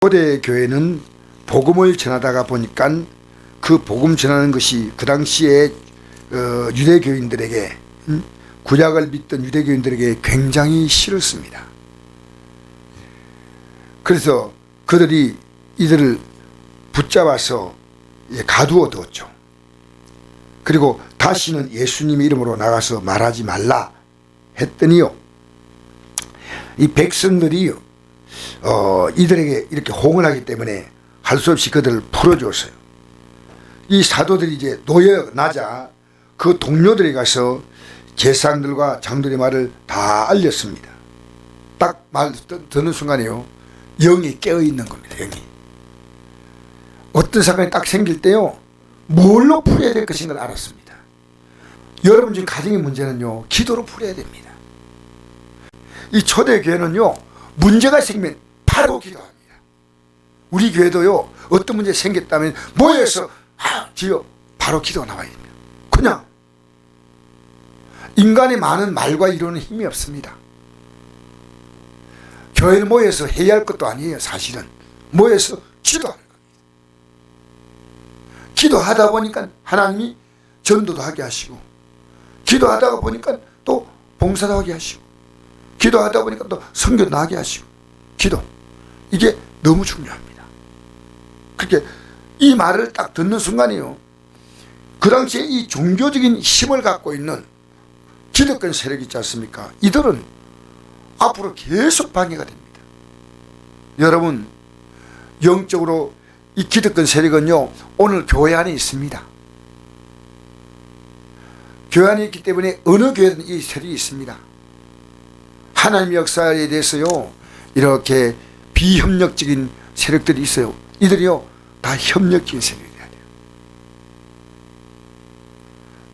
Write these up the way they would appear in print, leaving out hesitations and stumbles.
고대 교회는 복음을 전하다가 보니까 그 복음 전하는 것이 그 당시에 유대교인들에게 구약을 믿던 유대교인들에게 굉장히 싫었습니다. 그래서 그들이 이들을 붙잡아서 가두어 두었죠. 그리고 다시는 예수님 이름으로 나가서 말하지 말라 했더니요, 이 백성들이 이들에게 이렇게 홍언하기 때문에 할 수 없이 그들을 풀어줬어요. 이 사도들이 이제 노여나자 그 동료들이 가서 제사장들과 장들의 말을 다 알렸습니다. 딱 말 듣는 순간에요, 영이 깨어있는 겁니다. 영이. 어떤 사건이 딱 생길 때요, 뭘로 풀어야 될 것인 걸 알았습니다. 여러분 지금 가정의 문제는요, 기도로 풀어야 됩니다. 이 초대교회는요, 문제가 생기면 바로 기도합니다. 우리 교회도요, 어떤 문제 생겼다면 모여서 주여 바로 기도가 나와야 됩니다. 그냥 인간의 많은 말과 이론은 힘이 없습니다. 교회는 모여서 해야 할 것도 아니에요. 사실은 모여서 기도하는 겁니다. 기도하다 보니까 하나님이 전도도 하게 하시고, 기도하다가 보니까 또 봉사도 하게 하시고, 기도하다 보니까 또 선교도 하게 하시고, 기도, 이게 너무 중요합니다. 그렇게 이 말을 딱 듣는 순간이요, 그 당시에 이 종교적인 힘을 갖고 있는 기득권 세력이 있지 않습니까? 이들은 앞으로 계속 방해가 됩니다. 여러분, 영적으로 이 기득권 세력은요, 오늘 교회 안에 있습니다. 교회 안에 있기 때문에 어느 교회든 이 세력이 있습니다. 하나님의 역사에 대해서요, 이렇게 비협력적인 세력들이 있어요. 이들이요, 다 협력적인 세력이야 돼요.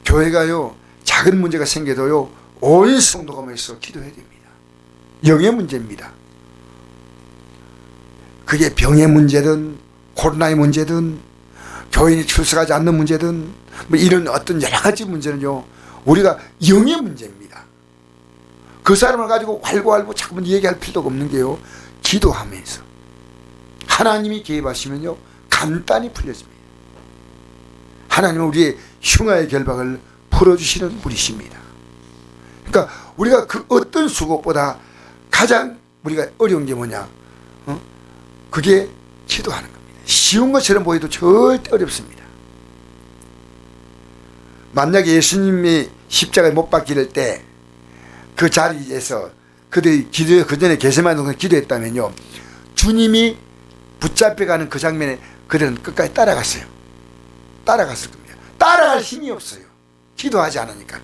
교회가요, 작은 문제가 생겨도요, 온 성도가 모여서 기도해야 됩니다. 영의 문제입니다. 그게 병의 문제든 코로나의 문제든 교인이 출석하지 않는 문제든 뭐 이런 어떤 여러 가지 문제는요, 우리가 영의 문제입니다. 그 사람을 가지고 활고활고 자꾸만 얘기할 필요가 없는 게요, 기도하면서 하나님이 개입하시면요, 간단히 풀려집니다. 하나님은 우리의 흉화의 결박을 풀어주시는 분이십니다. 그러니까 우리가 그 어떤 수고보다 가장 우리가 어려운 게 뭐냐? 그게 기도하는 겁니다. 쉬운 것처럼 보여도 절대 어렵습니다. 만약에 예수님이 십자가에 못 박힐 때 그 자리에서 그들이 그 전에 게세마네 동산에서 기도했다면요, 주님이 붙잡혀가는 그 장면에 그들은 끝까지 따라갔어요. 따라갔을 겁니다. 따라갈 힘이 없어요. 기도하지 않으니까.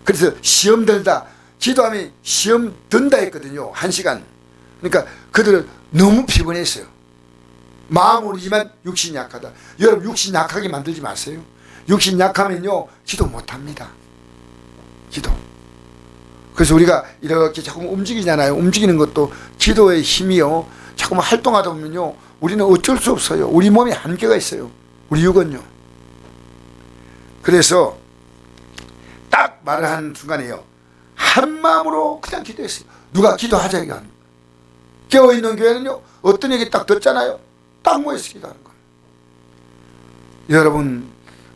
그래서 시험 들다, 기도하면 시험 든다 했거든요. 1시간. 그러니까 그들은 너무 피곤했어요. 마음은 우리지만 육신이 약하다. 여러분, 육신 약하게 만들지 마세요. 육신 약하면요, 기도 못합니다. 기도. 그래서 우리가 이렇게 자꾸 움직이잖아요. 움직이는 것도 기도의 힘이요, 자꾸 활동하다 보면요, 우리는 어쩔 수 없어요. 우리 몸에 한계가 있어요. 우리 육은요. 그래서 딱 말을 하는 순간에요, 한 마음으로 그냥 기도했어요. 누가 기도하자 이거 합니다. 깨어있는 교회는요, 어떤 얘기 딱 듣잖아요, 딱 모여서 기도하는 거예요. 여러분,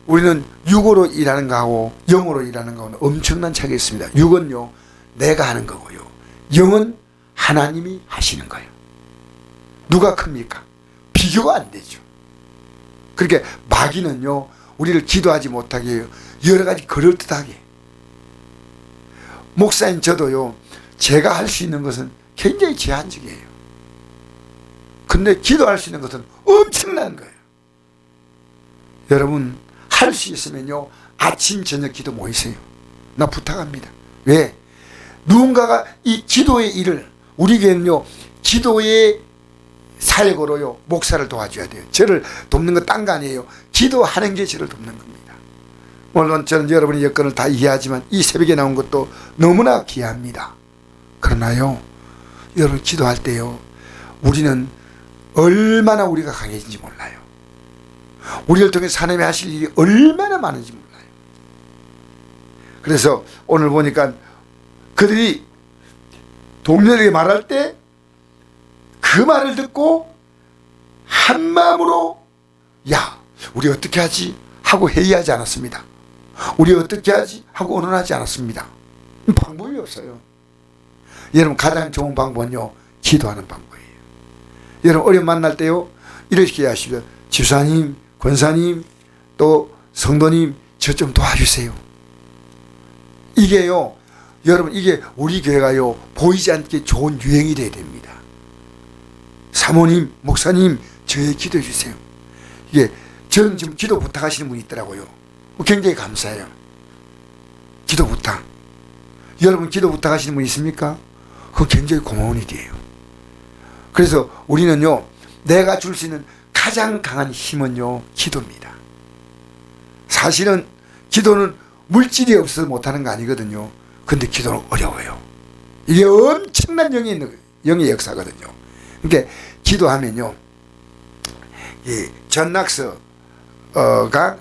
우리는 육으로 일하는 거하고 영으로 일하는 거하고는 엄청난 차이가 있습니다. 육은요, 내가 하는 거고요, 영은 하나님이 하시는 거예요. 누가 큽니까? 비교가 안 되죠. 그렇게 마귀는요, 우리를 기도하지 못하게 해요. 여러 가지 그럴듯하게. 목사인 저도요, 제가 할 수 있는 것은 굉장히 제한적이에요. 근데 기도할 수 있는 것은 엄청난 거예요. 여러분, 할 수 있으면요, 아침 저녁 기도 모이세요. 나 부탁합니다. 왜? 누군가가 이 기도의 일을, 우리 교회는요, 기도의 사역으로요, 목사를 도와줘야 돼요. 저를 돕는 거 딴 거 아니에요. 기도하는 게 저를 돕는 겁니다. 물론 저는 여러분의 여건을 다 이해하지만 이 새벽에 나온 것도 너무나 귀합니다. 그러나요, 여러분 기도할 때요, 우리는 얼마나 우리가 강해진지 몰라요. 우리를 통해서 하나님이 하실 일이 얼마나 많은지 몰라요. 그래서 오늘 보니까 그들이 동료에게 말할 때 그 말을 듣고 한 마음으로 야 우리 어떻게 하지 하고 회의하지 않았습니다. 우리 어떻게 하지 하고 의논하지 않았습니다. 방법이 없어요. 여러분 가장 좋은 방법은요 기도하는 방법이에요. 여러분 어려움 만날 때요 이렇게 하십시오. 집사님, 권사님, 또 성도님 저 좀 도와주세요. 이게요 여러분 이게 우리 교회가요 보이지 않게 좋은 유행이 돼야 됩니다. 사모님, 목사님 저에게 기도해 주세요. 이게 저는 지금 기도 부탁하시는 분이 있더라고요. 굉장히 감사해요. 기도 부탁. 여러분 기도 부탁하시는 분 있습니까? 그거 굉장히 고마운 일이에요. 그래서 우리는요 내가 줄 수 있는 가장 강한 힘은요 기도입니다. 사실은 기도는 물질이 없어서 못하는 거 아니거든요. 근데 기도는 어려워요. 이게 엄청난 영의 역사거든요. 그러니까 기도하면요 이 전낙서가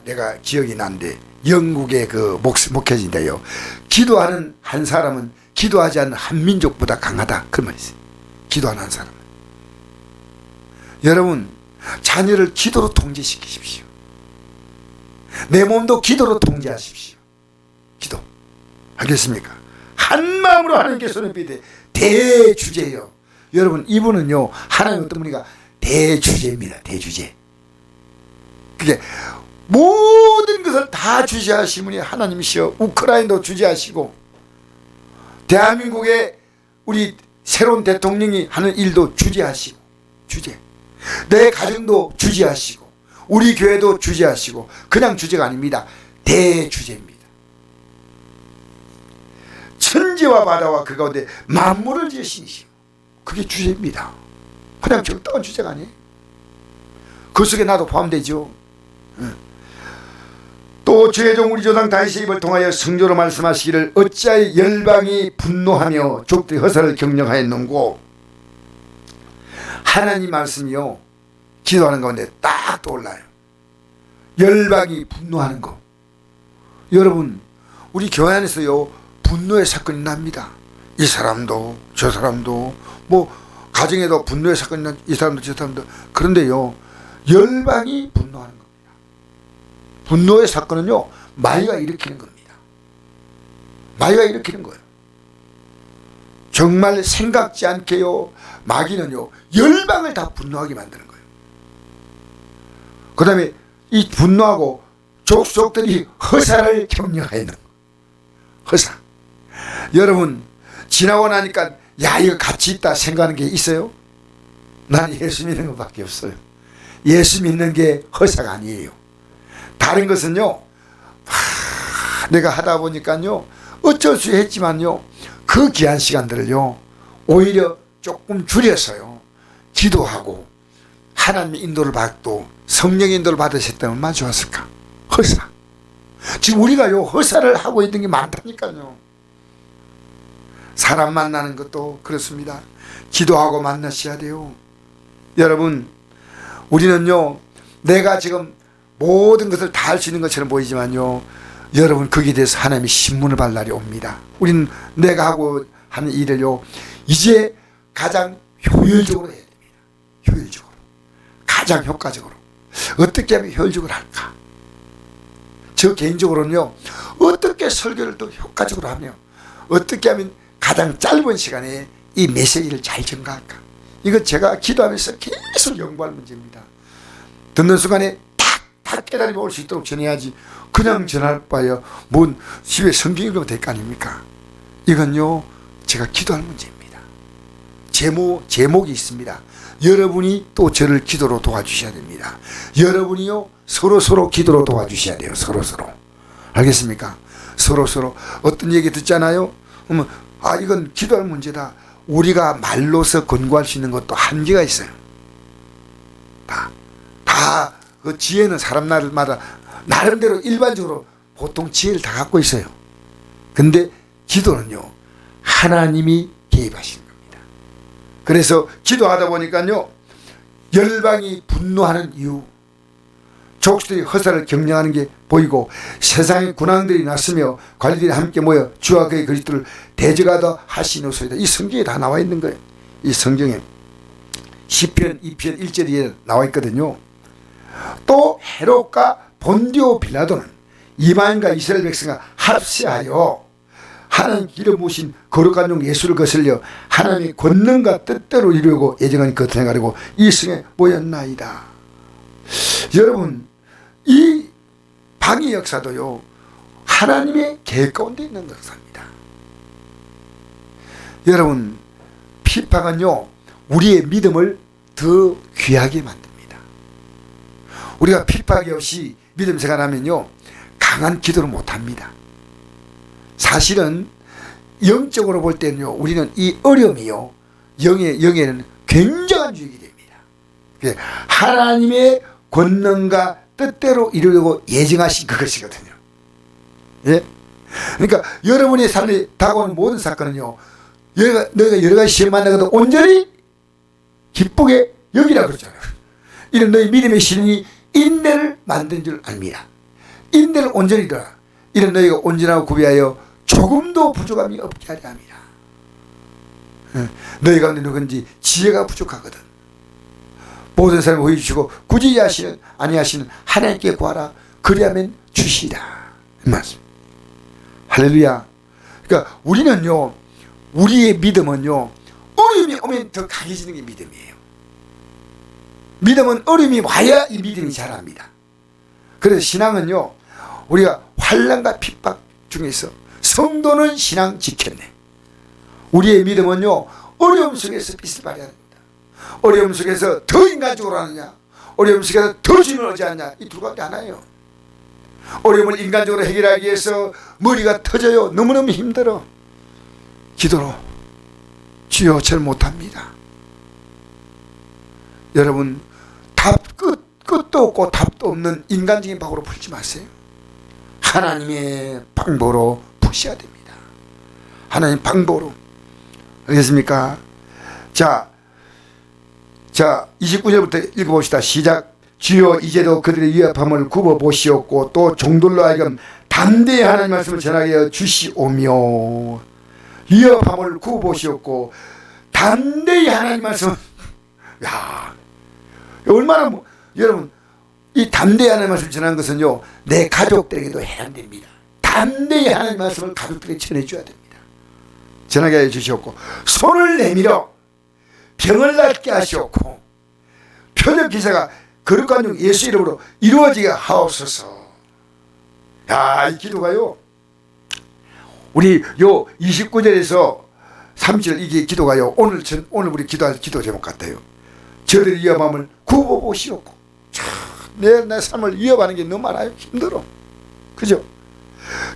내가 기억이 나는데 영국의 그 목회자인데요 기도하는 한 사람은 기도하지 않는 한 민족보다 강하다 그런 말이 있어요. 기도하는 한 사람은. 여러분 자녀를 기도로 통제시키십시오. 내 몸도 기도로 통제하십시오. 기도. 알겠습니까? 한 마음으로 하나님께 손을 삐대 대주제예요. 여러분 이분은요 하나님 어떤 분이가 대주제입니다. 대주제. 그게 모든 것을 다 주재하신 분이 하나님이시여. 우크라이나도 주재하시고 대한민국의 우리 새로운 대통령이 하는 일도 주재하시고 주재. 내 가정도 주재하시고 우리 교회도 주재하시고 그냥 주제가 아닙니다. 대주제입니다. 천지와 바다와 그 가운데 만물을 지으시니시오. 그게 주제입니다. 그냥 적당한 주제가 아니에요. 그 속에 나도 포함되죠. 또 주의 종 우리 조상 다윗의 입을 통하여 성조로 말씀하시기를 어찌하여 열방이 분노하며 족들이 허사를 경영하였는고. 하나님 말씀이요 기도하는 가운데 딱 떠올라요. 열방이 분노하는 거. 여러분 우리 교회 안에서요 분노의 사건이 납니다. 이 사람도 저 사람도 뭐 가정에도 분노의 사건이 난 이 사람도 저 사람도. 그런데요 열방이 분노하는 겁니다. 분노의 사건은요 마귀가 일으키는 겁니다. 마귀가 일으키는 거예요. 정말 생각지 않게요 마귀는요 열방을 다 분노하게 만드는 거예요. 그 다음에 이 분노하고 족속들이 허사를 경영하는 거예요. 허사. 여러분 지나고 나니까 야 이거 가치 있다 생각하는 게 있어요? 난 예수 믿는 것밖에 없어요. 예수 믿는 게 허사가 아니에요. 다른 것은요 내가 하다 보니까요 어쩔 수 했지만요 그 귀한 시간들을요 오히려 조금 줄여서요 기도하고 하나님의 인도를 받고 성령의 인도를 받으셨다면 얼마나 좋았을까. 허사. 지금 우리가요 허사를 하고 있는 게 많다니까요. 사람 만나는 것도 그렇습니다. 기도하고 만나셔야 돼요. 여러분 우리는요 내가 지금 모든 것을 다 할 수 있는 것처럼 보이지만요 여러분 거기에 대해서 하나님의 신문을 받을 날이 옵니다. 우리는 내가 하고 하는 일을요 이제 가장 효율적으로 해야 됩니다. 효율적으로 가장 효과적으로 어떻게 하면 효율적으로 할까. 저 개인적으로는요 어떻게 설교를 더 효과적으로 하며 어떻게 하면 가장 짧은 시간에 이 메시지를 잘 전가할까. 이거 제가 기도하면서 계속 연구할 문제입니다. 듣는 순간에 탁 깨달음이 올 수 있도록 전해야지 그냥 전할 바에요 뭔 집에 성경 읽으면 될 거 아닙니까. 이건요 제가 기도할 문제입니다. 제목이 있습니다. 여러분이 또 저를 기도로 도와주셔야 됩니다. 여러분이요 서로 기도로 도와주셔야 돼요. 서로 알겠습니까. 서로 어떤 얘기 듣잖아요. 그러면 아 이건 기도할 문제다. 우리가 말로서 권고할 수 있는 것도 한계가 있어요. 다 그 지혜는 사람마다 나름대로 일반적으로 보통 지혜를 다 갖고 있어요. 근데 기도는요 하나님이 개입하시는 겁니다. 그래서 기도하다 보니까요 열방이 분노하는 이유, 족속들이 허사를 경영하는 게 보이고 세상의 군왕들이 났으며 관리들이 함께 모여 주와 그의 그리스도를 대적하다 하시는 소리다. 이 성경에 다 나와 있는 거예요. 이 성경에 시편 2편 1절에 나와 있거든요. 또 헤롯과 본디오 빌라도는 이방인과 이스라엘 백성과 합세하여 하나님 길을 모신 거룩한 종 예수를 거슬려 하나님의 권능과 뜻대로 이루고 예정한 그 행하려고 이 성에 모였나이다. 여러분, 이 방위 역사도요, 하나님의 계획 가운데 있는 역사입니다. 여러분, 핍박은요, 우리의 믿음을 더 귀하게 만듭니다. 우리가 핍박이 없이 믿음 생활하면요, 강한 기도를 못합니다. 사실은 영적으로 볼 때는요, 우리는 이 어려움이요, 영에는 굉장한 유익이 됩니다. 하나님의 권능과 뜻대로 이루려고 예정하신 그것이거든요. 예? 그러니까 여러분의 삶에 다가오는 모든 사건은요, 너희가 여러 가지 시험을 만나거든 온전히 기쁘게 여기라 그러잖아요. 이런 너희 믿음의 신이 인내를 만든 줄 압니다. 인내를 온전히 이루라. 이런 너희가 온전하고 구비하여 조금도 부족함이 없게 하려 합니다. 너희 가운데 누군지 지혜가 부족하거든. 모든 사람을 호의 주시고 굳이 아니하시는 하나님께 구하라. 그리하면 주시리라. 맞습니다. 할렐루야. 그러니까 우리는요, 우리의 믿음은요, 어려움이 오면 더 강해지는 게 믿음이에요. 믿음은 어려움이 와야 이 믿음이 자랍니다. 그래서 신앙은요, 우리가 환난과 핍박 중에서 성도는 신앙 지켰네. 우리의 믿음은요, 어려움 속에서 빛을 발해야 됩니다. 어려움 속에서 더 인간적으로 하느냐, 어려움 속에서 더 주님을 의지하느냐, 이 두 가지 하나예요. 어려움을 인간적으로 해결하기 위해서 머리가 터져요. 너무너무 힘들어. 기도로 주여 저를 못합니다. 여러분, 끝도 없고 답도 없는 인간적인 방법으로 풀지 마세요. 하나님의 방법으로 푸셔야 됩니다. 하나님 방법으로. 알겠습니까? 자 29절부터 읽어봅시다. 시작. 주여 이제도 그들의 위협함을 굽어보시옵고 또 종들로 하여금 담대히 하나님 말씀을 전하게 하여 주시오며. 위협함을 굽어보시옵고 담대히 하나님 말씀을, 야, 얼마나 여러분, 이 담대히 하나님 말씀을 전하는 것은요, 내 가족들에게도 해당됩니다. 담대히 하나님 말씀을 가족들에게 전해줘야 됩니다. 전하게 하여 주시옵고 손을 내밀어 병을 낫게 하시옵고 표적 기사가 거룩한 종 예수 이름으로 이루어지게 하옵소서. 야, 이 기도가요, 우리 요 29절에서 30절 이게 기도가요, 오늘 우리 기도할 기도 제목 같아요. 저들의 위험함을 굽어보시옵고. 내 삶을 위협하는 게 너무 많아요. 힘들어. 그죠?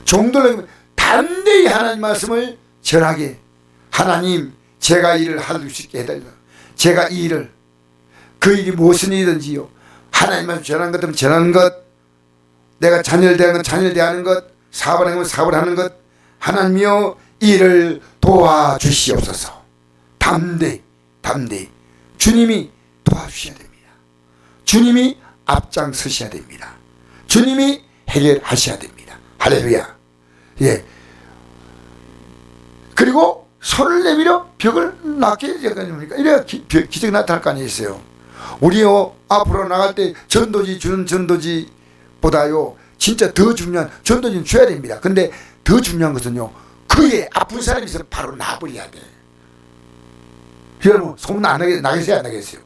종들로 담대히 하나님 말씀을 전하게. 하나님, 제가 일을 할 수 있게 해달라. 제가 이 일을, 그 일이 무슨 일이든지요, 하나님 말씀 전하는 것, 전하는 것, 내가 자녀를 대하는 것, 자녀를 대하는 것, 사업을 하는 것, 사업을 하는 것, 하나님이여 이를 도와주시옵소서. 담대히 주님이 도와주셔야 됩니다. 주님이 앞장서셔야 됩니다. 주님이 해결하셔야 됩니다. 할렐루야. 예. 그리고 손을 내밀어 벽을 낫게 해줍니까? 이래야 기적이 나타날 거 아니겠어요. 우리요, 앞으로 나갈 때 전도지 주는 전도지보다요, 진짜 더 중요한 전도지는 줘야 됩니다. 근데 더 중요한 것은요, 그의 아픈 사람이 있으면 바로 놔버려야 돼. 여러분, 소문 안 나겠어요, 안 나겠어요?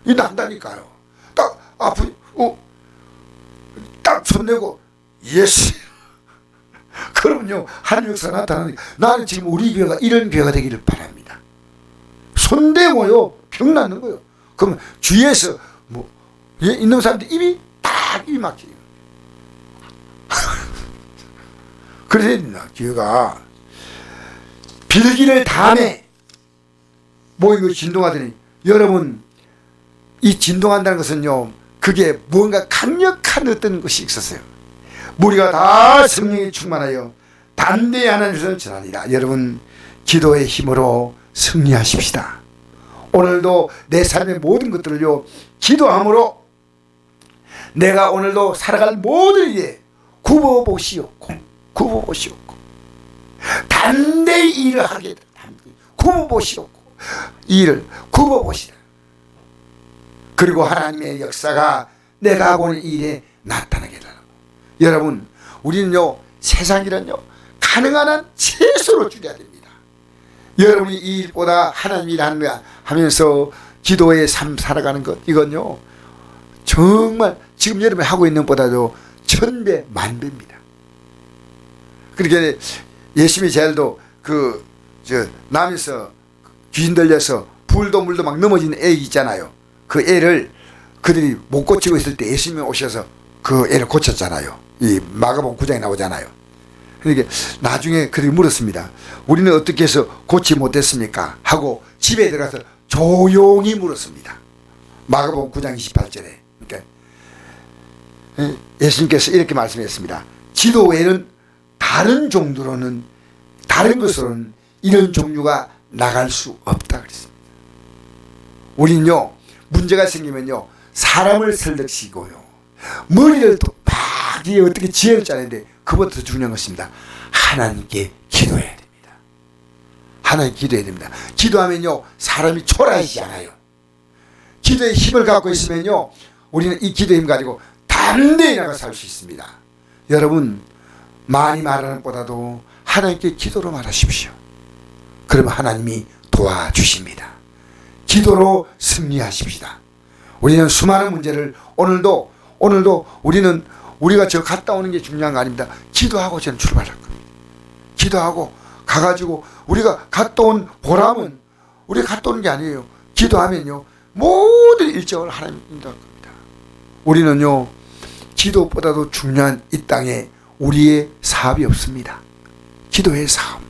이 난다니까요. 딱 딱 손내고 예수. 그러면요, 하나님 역사 나타나니까 나는 지금 우리 교회가 이런 교회가 되기를 바랍니다. 손대고요, 병 낫는 거예요. 그러면 주위에서 있는 사람들 입이 막혀요. 그래서 교회가 빌기를 다음에 모이고 진동하더니, 여러분, 이 진동한다는 것은요, 그게 뭔가 강력한 어떤 것이 있었어요. 우리가 다 성령에 충만하여 담대히 하나님을 전하니라. 여러분, 기도의 힘으로 승리하십시다. 오늘도 내 삶의 모든 것들을요, 기도함으로 내가 오늘도 살아갈 모든 일에 굽어보시옵고 담대히 일을 하게 굽어보시옵고 일을 굽어보시라. 그리고 하나님의 역사가 내가 하고 있는 일에 나타나게 되는. 여러분, 우리는요, 세상이란요, 가능한 한 최소로 줄여야 됩니다. 여러분이 이 일보다 하나님 일하는 거 하면서 기도의 삶 살아가는 것, 이건요, 정말 지금 여러분이 하고 있는 것보다도 1000배, 만배입니다. 그렇게 예수님이 제일도 남에서 귀신 들려서 불도 물도 막 넘어진 애 있잖아요. 그 애를 그들이 못 고치고 있을 때 예수님이 오셔서 그 애를 고쳤잖아요. 이 마가복음 9장에 나오잖아요. 그러니까 나중에 그들이 물었습니다. 우리는 어떻게 해서 고치 못했습니까? 하고 집에 들어가서 조용히 물었습니다. 마가복음 9장 28절에. 그러니까 예수님께서 이렇게 말씀했습니다. 기도 외에는 다른 종류로는, 다른 것으로는 이런 종류가 나갈 수 없다 그랬습니다. 우리는요, 문제가 생기면요, 사람을 설득시키고요, 머리를 또 막 어떻게 지혜를 짜는데, 그것보다 더 중요한 것입니다. 하나님께 기도해야 됩니다. 하나님께 기도해야 됩니다. 기도하면요, 사람이 초라해지지 않아요. 기도의 힘을 갖고 있으면요, 우리는 이 기도의 힘 가지고 담대히 나가 살 수 있습니다. 여러분, 많이 말하는 것보다도 하나님께 기도로 말하십시오. 그러면 하나님이 도와주십니다. 기도로 승리하십시다. 우리는 수많은 문제를 오늘도 우리는 우리가 저 갔다 오는 게 중요한 거 아닙니다. 기도하고 저는 출발할 겁니다. 기도하고 가가지고 우리가 갔다 온 보람은 우리가 갔다 오는 게 아니에요. 기도하면요, 모든 일정을 하나님 인도할 겁니다. 우리는요, 기도보다도 중요한 이 땅에 우리의 사업이 없습니다. 기도의 사업.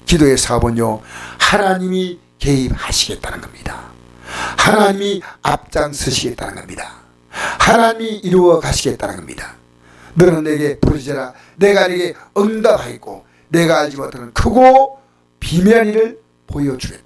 기도의 사업은요, 하나님이 개입하시겠다는 겁니다. 하나님이 앞장서시겠다는 겁니다. 하나님이 이루어 가시겠다는 겁니다. 너는 내게 부르짖어라. 내가 네게 응답하겠고 내가 알지 못하는 크고 비밀한 일을 보여주겠다.